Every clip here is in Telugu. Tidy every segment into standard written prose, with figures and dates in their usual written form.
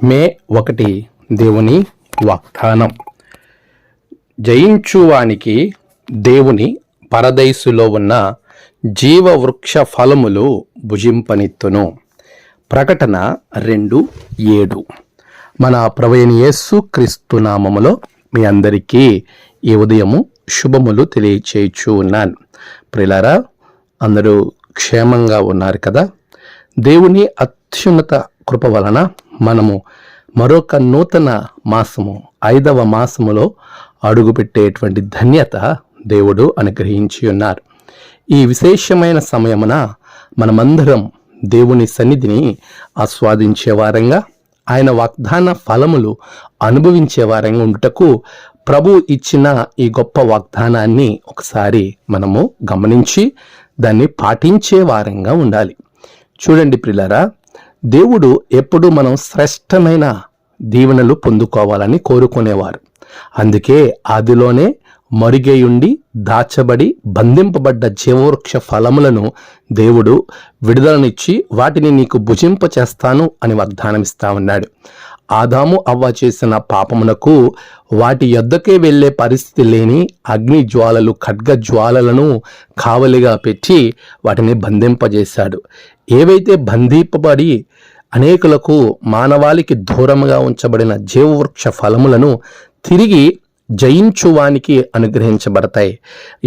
మే 1 దేవుని వాగ్దానం. జయించువానికి దేవుని పరదైసులో ఉన్న జీవవృక్ష ఫలములు భుజింపనిత్తును. ప్రకటన 2:7. మన ప్రభువైన యేసు క్రీస్తు నామములో మీ అందరికీ ఈ ఉదయము శుభములు తెలియచేయచ్చు ఉన్నాను. ప్రియులారా, అందరూ క్షేమంగా ఉన్నారు కదా? దేవుని అత్యున్నత కృప వలన మనము మరొక నూతన మాసము 5వ మాసములో అడుగుపెట్టేటువంటి ధన్యత దేవుడు అనుగ్రహించి ఉన్నారు. ఈ విశేషమైన సమయమున మనమందరం దేవుని సన్నిధిని ఆస్వాదించే వారంగా, ఆయన వాగ్దాన ఫలములు అనుభవించే వారంగా ఉండుటకు ప్రభు ఇచ్చిన ఈ గొప్ప వాగ్దానాన్ని ఒకసారి మనము గమనించి దాన్ని పాటించే వారంగా ఉండాలి. చూడండి ప్రియులారా, దేవుడు ఎప్పుడు మనం శ్రేష్టమైన దీవెనలు పొందుకోవాలని కోరుకునేవారు. అందుకే ఆదిలోనే మరుగైయుండి దాచబడి బంధింపబడ్డ జీవవృక్ష ఫలములను దేవుడు విడుదలనిచ్చి వాటిని నీకు భుజింప చేస్తాను అని వాగ్దానం ఇస్తా ఉన్నాడు. ఆదాము అవ్వ చేసిన పాపమునకు వాటి యొద్దకే వెళ్ళే పరిస్థితి లేని అగ్ని జ్వాలలు, ఖడ్గ జ్వాలలను కావలిగా పెట్టి వాటిని బంధింపజేశాడు. ఏవైతే బంధింపబడి అనేకులకు మానవాళికి దూరముగా ఉంచబడిన జీవవృక్ష ఫలములను తిరిగి జయించువానికి అనుగ్రహించబడతాయి.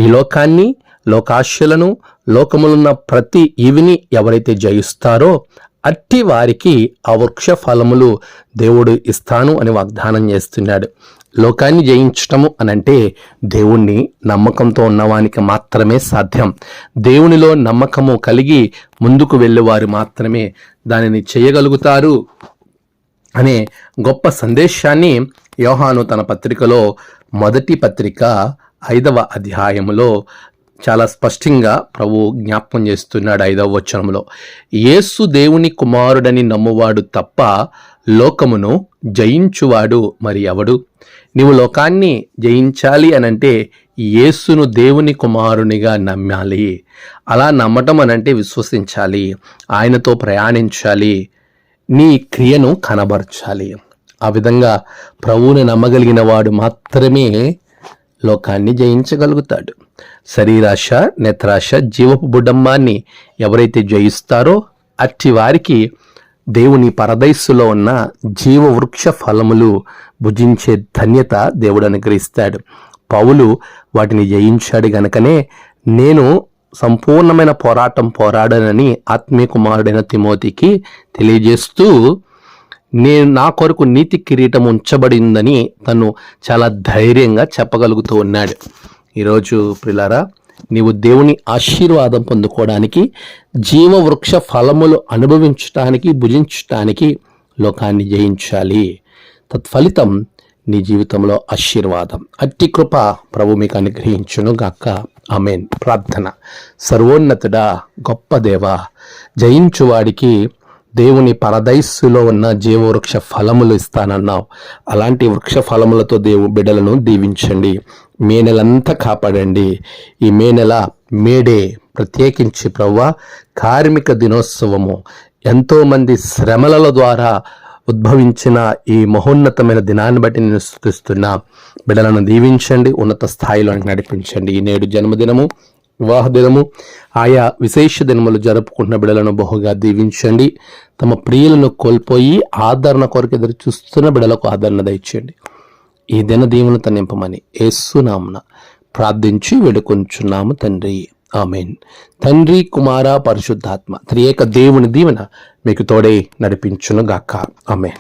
ఈ లోకాన్ని, లోకాశలను, లోకములున్న ప్రతి ఇవిని ఎవరైతే జయిస్తారో అట్టి వారికి ఆ వృక్ష ఫలములు దేవుడు ఇస్తాను అని వాగ్దానం చేస్తున్నాడు. లోకాన్ని జయించటము అనంటే దేవుణ్ణి నమ్మకంతో ఉన్నవానికి మాత్రమే సాధ్యం. దేవునిలో నమ్మకము కలిగి ముందుకు వెళ్ళేవారు మాత్రమే దానిని చేయగలుగుతారు అనే గొప్ప సందేశాన్ని యోహాను తన పత్రికలో మొదటి పత్రిక 5వ అధ్యాయములో చాలా స్పష్టంగా ప్రభు జ్ఞాపకం చేస్తున్నాడు. 5వ వచనంలో, యేసు దేవుని కుమారుడని నమ్మువాడు తప్ప లోకమును జయించువాడు మరి ఎవడు? నీవు లోకాన్ని జయించాలి అనంటే యేసును దేవుని కుమారునిగా నమ్మాలి. అలా నమ్మటం అనంటే విశ్వసించాలి, ఆయనతో ప్రయాణించాలి, నీ క్రియను కనబరచాలి. ఆ విధంగా ప్రభువుని నమ్మగలిగిన వాడు మాత్రమే లోకాన్ని జయించగలుగుతాడు. శరీరాశ, నేత్రాశ, జీవపు బుడ్డమ్మాన్ని ఎవరైతే జయిస్తారో అట్టి వారికి దేవుని పరదైస్సులో ఉన్న జీవవృక్ష ఫలములు భుజించే ధన్యత దేవుడు అనుగ్రహిస్తాడు. పౌలు వాటిని జయించాడు గనుకనే నేను సంపూర్ణమైన పోరాటం పోరాడనని ఆత్మీయ కుమారుడైన తిమోతికి తెలియజేస్తూ నేను నా కొరకు నీతి కిరీటం ఉంచబడిందని తను చాలా ధైర్యంగా చెప్పగలుగుతూ ఉన్నాడు. ఈరోజు ప్రియులారా, నీవు దేవుని ఆశీర్వాదం పొందుకోవడానికి, జీవవృక్ష ఫలములు అనుభవించటానికి, భుజించటానికి లోకాన్ని జయించాలి. తత్ఫలితం నీ జీవితంలో ఆశీర్వాదం. అట్టి కృప ప్రభు మీకు అనుగ్రహించును గాక. ఆమేన్. ప్రార్థన. సర్వోన్నతుడా, గొప్ప దేవా, జయించువాడికి దేవుని పరదైస్సులో ఉన్న జీవవృక్ష ఫలములు ఇస్తానన్నావు. అలాంటి వృక్ష ఫలములతో బిడ్డలను దీవించండి. మే నెలంతా కాపాడండి. ఈ మే నెల మేడే ప్రత్యేకించి ప్రవ్వా కార్మిక దినోత్సవము, ఎంతోమంది శ్రమల ద్వారా ఉద్భవించిన ఈ మహోన్నతమైన దినాన్ని బట్టి నేను స్తుతిస్తున్నా. బిడ్డలను దీవించండి, ఉన్నత స్థాయిలో నడిపించండి. ఈ నేడు జన్మదినము, వివాహ దినము, ఆయా విశేష దినములు జరుపుకుంటున్న బిడ్డలను బహుగా దీవించండి. తమ ప్రియులను కోల్పోయి ఆదరణ కొరకు ఎదురు చూస్తున్న బిడ్డలకు ఆదరణ దయచేయండి. ఈ దిన దీవెనతో నింపమని యేసు నామమున ప్రార్థించి వేడుకొంచున్నాము తండ్రి. ఆమేన్. తండ్రి, కుమార, పరిశుద్ధాత్మ త్రియేక దేవుని దీవెన మీకు తోడై నడిపించును గాక. ఆమేన్.